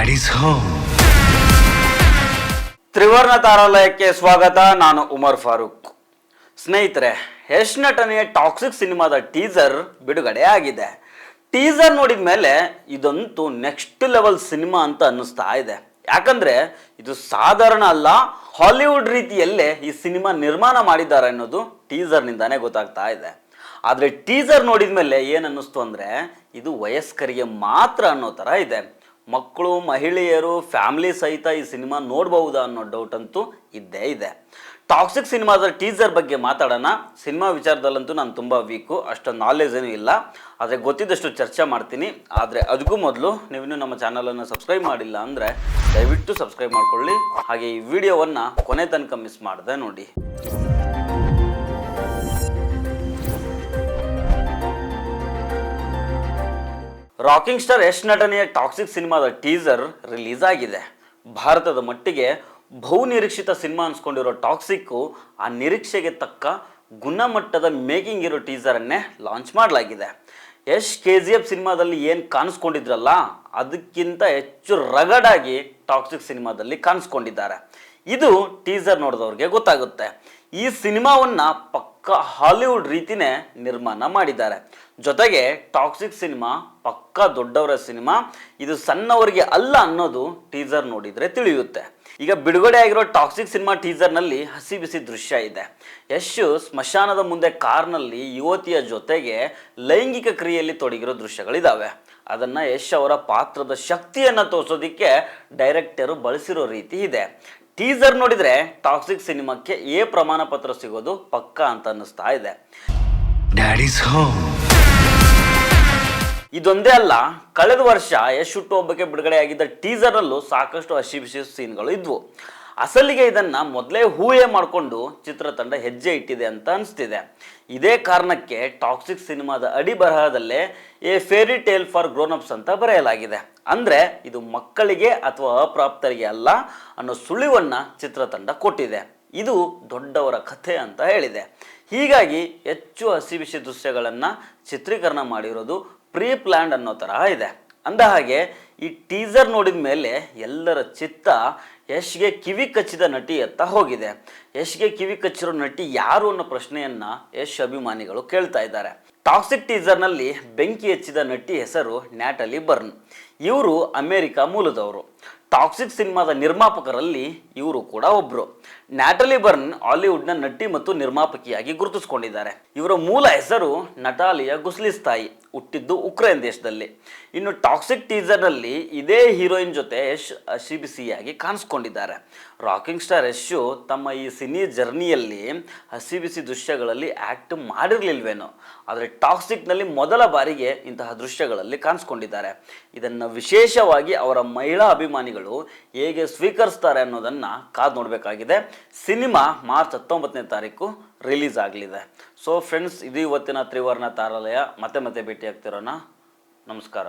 Daddies home. ತ್ರಿವರ್ಣ ತಾರಾಲಯಕ್ಕೆ ಸ್ವಾಗತ. ನಾನು ಉಮರ್ ಫಾರೂಕ್. ಸ್ನೇಹಿತರೆ, ಯಶ್ ನಟನೆಯ ಟಾಕ್ಸಿಕ್ ಸಿನಿಮಾದ ಟೀಸರ್ ಬಿಡುಗಡೆ ಆಗಿದೆ. ಟೀಸರ್ ನೋಡಿದ ಮೇಲೆ ಇದಂತೂ ನೆಕ್ಸ್ಟ್ ಲೆವೆಲ್ ಸಿನಿಮಾ ಅಂತ ಅನ್ನಿಸ್ತಾ ಇದೆ. ಯಾಕಂದ್ರೆ ಇದು ಸಾಧಾರಣ ಅಲ್ಲ, ಹಾಲಿವುಡ್ ರೀತಿಯಲ್ಲೇ ಈ ಸಿನಿಮಾ ನಿರ್ಮಾಣ ಮಾಡಿದ್ದಾರೆ ಅನ್ನೋದು ಟೀಸರ್ನಿಂದಾನೇ ಗೊತ್ತಾಗ್ತಾ ಇದೆ. ಆದರೆ ಟೀಸರ್ ನೋಡಿದ ಮೇಲೆ ಏನು ಅನ್ನಿಸ್ತು ಅಂದರೆ ಇದು ವಯಸ್ಕರಿಗೆ ಮಾತ್ರ ಅನ್ನೋ ಥರ ಇದೆ. ಮಕ್ಕಳು, ಮಹಿಳೆಯರು, ಫ್ಯಾಮಿಲಿ ಸಹಿತ ಈ ಸಿನಿಮಾ ನೋಡ್ಬಹುದಾ ಅನ್ನೋ ಡೌಟ್ ಅಂತೂ ಇದ್ದೇ ಇದೆ. ಟಾಕ್ಸಿಕ್ ಸಿನಿಮಾದ ಟೀಸರ್ ಬಗ್ಗೆ ಮಾತಾಡೋಣ. ಸಿನಿಮಾ ವಿಚಾರದಲ್ಲಂತೂ ನಾನು ತುಂಬ ವೀಕು, ಅಷ್ಟೊಂದು ನಾಲೆಜ್ ಏನೂ ಇಲ್ಲ. ಆದರೆ ಗೊತ್ತಿದ್ದಷ್ಟು ಚರ್ಚೆ ಮಾಡ್ತೀನಿ. ಆದರೆ ಅದಕ್ಕೂ ಮೊದಲು ನೀವಿನ್ನೂ ನಮ್ಮ ಚಾನಲನ್ನು ಸಬ್ಸ್ಕ್ರೈಬ್ ಮಾಡಿಲ್ಲ ಅಂದರೆ ದಯವಿಟ್ಟು ಸಬ್ಸ್ಕ್ರೈಬ್ ಮಾಡ್ಕೊಳ್ಳಿ. ಹಾಗೆ ಈ ವಿಡಿಯೋವನ್ನು ಕೊನೆ ತನಕ ಮಿಸ್ ಮಾಡದೆ ನೋಡಿ. ರಾಕಿಂಗ್ ಸ್ಟಾರ್ ಯಶ್ ನಟನೆಯ ಟಾಕ್ಸಿಕ್ ಸಿನಿಮಾದ ಟೀಸರ್ ರಿಲೀಸ್ ಆಗಿದೆ. ಭಾರತದ ಮಟ್ಟಿಗೆ ಬಹುನಿರೀಕ್ಷಿತ ಸಿನಿಮಾ ಅನ್ಸ್ಕೊಂಡಿರೋ ಟಾಕ್ಸಿಕ್ಕು ಆ ನಿರೀಕ್ಷೆಗೆ ತಕ್ಕ ಗುಣಮಟ್ಟದ ಮೇಕಿಂಗ್ ಇರೋ ಟೀಸರನ್ನೇ ಲಾಂಚ್ ಮಾಡಲಾಗಿದೆ. ಯಶ್ KGF ಸಿನಿಮಾದಲ್ಲಿ ಏನು ಕಾಣಿಸ್ಕೊಂಡಿದ್ರಲ್ಲ ಅದಕ್ಕಿಂತ ಹೆಚ್ಚು ರಗಡಾಗಿ ಟಾಕ್ಸಿಕ್ ಸಿನಿಮಾದಲ್ಲಿ ಕಾಣಿಸ್ಕೊಂಡಿದ್ದಾರೆ. ಇದು ಟೀಸರ್ ನೋಡಿದವ್ರಿಗೆ ಗೊತ್ತಾಗುತ್ತೆ. ಈ ಸಿನಿಮಾವನ್ನು ಪಕ್ಕ ಹಾಲಿವುಡ್ ರೀತಿನೇ ನಿರ್ಮಾಣ ಮಾಡಿದ್ದಾರೆ. ಜೊತೆಗೆ ಟಾಕ್ಸಿಕ್ ಸಿನಿಮಾ ಪಕ್ಕ ದೊಡ್ಡವರ ಸಿನಿಮಾ, ಇದು ಸಣ್ಣವರಿಗೆ ಅಲ್ಲ ಅನ್ನೋದು ಟೀಸರ್ ನೋಡಿದರೆ ತಿಳಿಯುತ್ತೆ. ಈಗ ಬಿಡುಗಡೆ ಆಗಿರೋ ಟಾಕ್ಸಿಕ್ ಸಿನಿಮಾ ಟೀಸರ್ನಲ್ಲಿ ಹಸಿ ಬಿಸಿ ದೃಶ್ಯ ಇದೆ. ಯಶ್ ಸ್ಮಶಾನದ ಮುಂದೆ ಕಾರ್ನಲ್ಲಿ ಯುವತಿಯ ಜೊತೆಗೆ ಲೈಂಗಿಕ ಕ್ರಿಯೆಯಲ್ಲಿ ತೊಡಗಿರೋ ದೃಶ್ಯಗಳಿದ್ದಾವೆ. ಅದನ್ನು ಯಶ್ ಅವರ ಪಾತ್ರದ ಶಕ್ತಿಯನ್ನು ತೋರಿಸೋದಕ್ಕೆ ಡೈರೆಕ್ಟರು ಬಳಸಿರೋ ರೀತಿ ಇದೆ. ಟೀಸರ್ ನೋಡಿದರೆ ಟಾಕ್ಸಿಕ್ ಸಿನಿಮಾಕ್ಕೆ ಪ್ರಮಾಣ ಪತ್ರ ಸಿಗೋದು ಪಕ್ಕ ಅಂತ ಅನ್ನಿಸ್ತಾ ಇದೆ. Daddies home. ಇದೊಂದೇ ಅಲ್ಲ, ಕಳೆದ ವರ್ಷ ಯಶ್ ಹುಟ್ಟುಹಬ್ಬಕ್ಕೆ ಬಿಡುಗಡೆಯಾಗಿದ್ದ ಟೀಸರಲ್ಲೂ ಸಾಕಷ್ಟು ಹಸಿ ಬಿಸಿ ಸೀನ್ಗಳು ಇದ್ವು. ಅಸಲಿಗೆ ಇದನ್ನು ಮೊದಲೇ ಊಹೆ ಮಾಡಿಕೊಂಡು ಚಿತ್ರತಂಡ ಹೆಜ್ಜೆ ಇಟ್ಟಿದೆ ಅಂತ ಅನಿಸ್ತಿದೆ. ಇದೇ ಕಾರಣಕ್ಕೆ ಟಾಕ್ಸಿಕ್ ಸಿನಿಮಾದ ಅಡಿ ಬರಹದಲ್ಲೇ fairy tale for grown ups ಅಂತ ಬರೆಯಲಾಗಿದೆ. ಅಂದರೆ ಇದು ಮಕ್ಕಳಿಗೆ ಅಥವಾ ಅಪ್ರಾಪ್ತರಿಗೆ ಅಲ್ಲ ಅನ್ನೋ ಸುಳಿವನ್ನು ಚಿತ್ರತಂಡ ಕೊಟ್ಟಿದೆ. ಇದು ದೊಡ್ಡವರ ಕಥೆ ಅಂತ ಹೇಳಿದೆ. ಹೀಗಾಗಿ ಹೆಚ್ಚು ಹಸಿ ಬಿಸಿ ದೃಶ್ಯಗಳನ್ನು ಚಿತ್ರೀಕರಣ ಮಾಡಿರೋದು ಪ್ರೀ ಪ್ಲ್ಯಾಂಡ್ ಅನ್ನೋ ಥರ ಇದೆ. ಅಂದ ಹಾಗೆ ಈ ಟೀಸರ್ ನೋಡಿದ ಮೇಲೆ ಎಲ್ಲರ ಚಿತ್ತ ಯಶ್ಗೆ ಕಿವಿ ಕಚ್ಚಿದ ನಟಿಯತ್ತ ಹೋಗಿದೆ. ಯಶ್ಗೆ ಕಿವಿ ಕಚ್ಚಿರೋ ನಟಿ ಯಾರು ಅನ್ನೋ ಪ್ರಶ್ನೆಯನ್ನು ಯಶ್ ಅಭಿಮಾನಿಗಳು ಕೇಳ್ತಾ ಇದ್ದಾರೆ. ಟಾಕ್ಸಿಕ್ ಟೀಸರ್ನಲ್ಲಿ ಬೆಂಕಿ ಹಚ್ಚಿದ ನಟಿ ಹೆಸರು ನ್ಯಾಟಲಿ ಬರ್ನ್. ಇವರು ಅಮೇರಿಕ ಮೂಲದವರು. ಟಾಕ್ಸಿಕ್ ಸಿನಿಮಾದ ನಿರ್ಮಾಪಕರಲ್ಲಿ ಇವರು ಕೂಡ ಒಬ್ಬರು. ನ್ಯಾಟಲಿ ಬರ್ನ್ ಹಾಲಿವುಡ್ನ ನಟಿ ಮತ್ತು ನಿರ್ಮಾಪಕಿಯಾಗಿ ಗುರುತಿಸಿಕೊಂಡಿದ್ದಾರೆ. ಇವರ ಮೂಲ ಹೆಸರು ನಟಾಲಿಯಾ ಗುಸ್ಲಿಸ್ತಾಯಿ. ಹುಟ್ಟಿದ್ದು ಉಕ್ರೇನ್ ದೇಶದಲ್ಲಿ. ಇನ್ನು ಟಾಕ್ಸಿಕ್ ಟೀಸರ್ನಲ್ಲಿ ಇದೇ ಹೀರೋಯಿನ್ ಜೊತೆ ಯಶ್ ಹಸಿ ಬಿಸಿಯಾಗಿ ಕಾಣಿಸ್ಕೊಂಡಿದ್ದಾರೆ. ರಾಕಿಂಗ್ ಸ್ಟಾರ್ ಯಶ್ ತಮ್ಮ ಈ ಸಿನಿ ಜರ್ನಿಯಲ್ಲಿ ಹಸಿ ಬಿಸಿ ದೃಶ್ಯಗಳಲ್ಲಿ ಆ್ಯಕ್ಟ್ ಮಾಡಿರಲಿಲ್ವೇನೋ, ಆದರೆ ಟಾಕ್ಸಿಕ್ನಲ್ಲಿ ಮೊದಲ ಬಾರಿಗೆ ಇಂತಹ ದೃಶ್ಯಗಳಲ್ಲಿ ಕಾಣಿಸ್ಕೊಂಡಿದ್ದಾರೆ. ಇದನ್ನು ವಿಶೇಷವಾಗಿ ಅವರ ಮಹಿಳಾ ಅಭಿಮಾನಿಗಳು ಹೇಗೆ ಸ್ವೀಕರಿಸ್ತಾರೆ ಅನ್ನೋದನ್ನು ಕಾದು ನೋಡಬೇಕಾಗಿದೆ. ಸಿನಿಮಾ ಮಾರ್ಚ್ 19ನೇ ತಾರೀಕು ರಿಲೀಸ್ ಆಗಲಿದೆ. ಸೊ ಫ್ರೆಂಡ್ಸ್, ಇದು ಇವತ್ತಿನ ತ್ರಿವರ್ಣ ತಾರಾಲಯ. ಮತ್ತೆ ಭೇಟಿ ಆಗ್ತಿರೋಣ. ನಮಸ್ಕಾರ.